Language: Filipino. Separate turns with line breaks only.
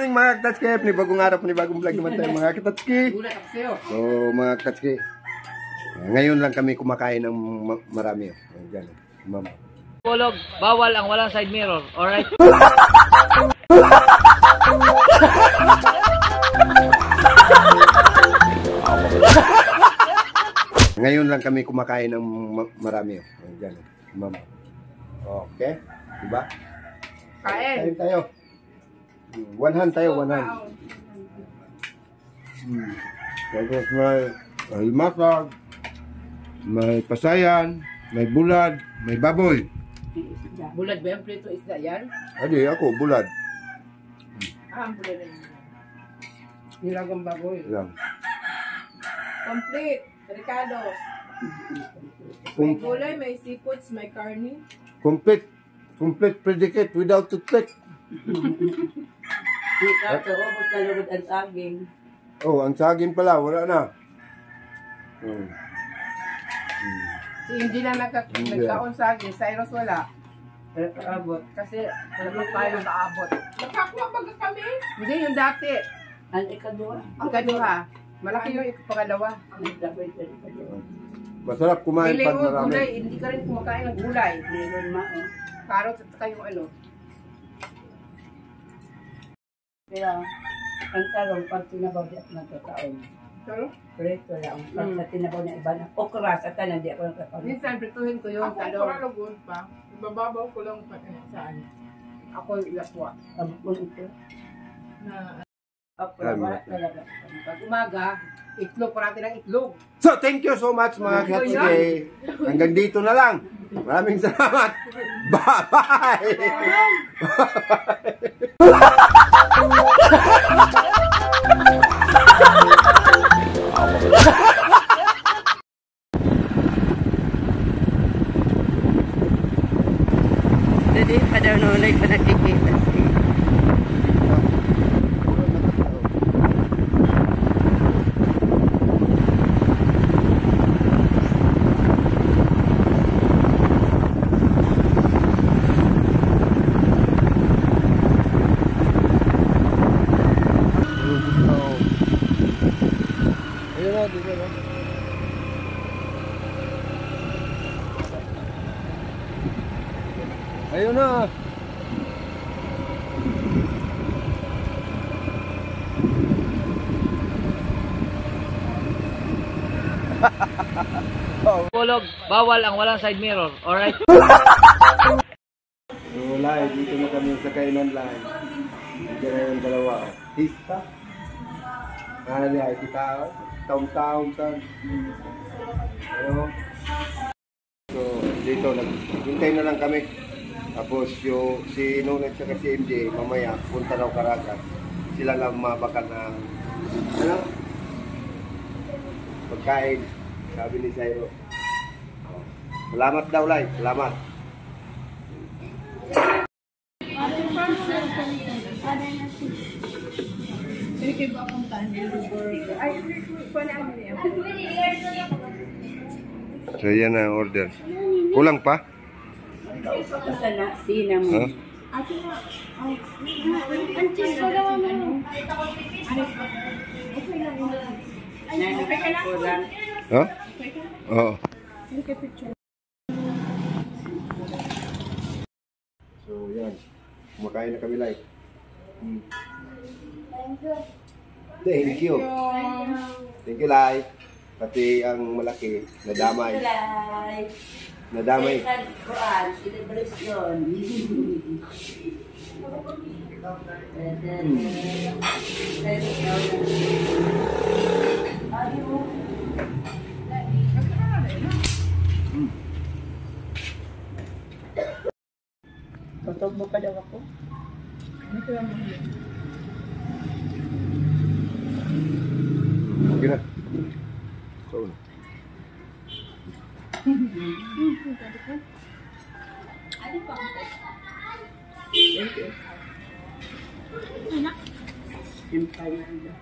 Mga Katski, ni bagong araw, ni bagong vlog naman tayo mga Katski. So mga Katski, ngayon lang kami kumakain ng marami. Ayan, mama.
Kulog, bawal ang walang side mirror, alright?
Ngayon lang kami kumakain ng marami. Ayan, mama. Okay, diba? Kain tayo. One hand tayo, one hand. Tapos may masag, may pasayan, may bulad, may baboy.
Bulad ba yung prito isda yan?
Adi, ako, bulad.
Ang bulad na yun. Nilagang baboy.
Lang.
Complete. Ricados. May gulay, may seafoods, may karni.
Complete predicate without toothpick.
Ito, ubod na lubod ang saging.
Oh, ang saging pala, wala na.
Si hindi na nagkaon saging, Cyrus wala. Abot. Kasi wala pa tayo nakaabot. Nakakuha ba kami? Hindi, yung dati. Ang ikaduha? Ang ikaduha. Malaki yung pangalawa.
Masarap kumain pag marami.
Gulay, hindi ka rin kumakain ng gulay. Carrots at saka yung ano. Kaya, ang talong, pag tinabaw di ako nagkakaon. Talong? Preto lang. Pag tinabaw na iba na okra, sa tanan di ako nagkakaon. Minsan, prituhin ko yung talong. Ako okra pa. Ibababaw ko lang saan. Ako ilaswa. Abot ito. Na okra, wala talaga. Pag umaga, itlog, parati ng itlog.
So, thank you so much mga Katski. Hanggang dito na lang. Maraming salamat. Bye-bye!
Jadi, pada nolay pa nakikita siya.
Ayun na.
Kulog, bawal ang walang side mirror, alright?
So, live, dito na kami sa kainan live. Dito na yung dalawa. Hista. Ano niya, kita taong-taong san. Ano? So, dito, hintay na lang kami. Tapos yung si Nonay at si MJ, mamaya, punta raw Caraga. Sila lang mabakan ng, ano? Pagkain, sabi ni Sairo. Salamat daw, Lai. Salamat. So, yan ang order. Kulang pa?
Sana, cinnamon.
Ha? Oo. So, yan. Kumakain na kami live. Thank you. Thank you, Lai. Pati ang malaki, nadamay. Nadamay. Celebration.
Tutog mo pa daw ako.
Okay na. So,
Thank you.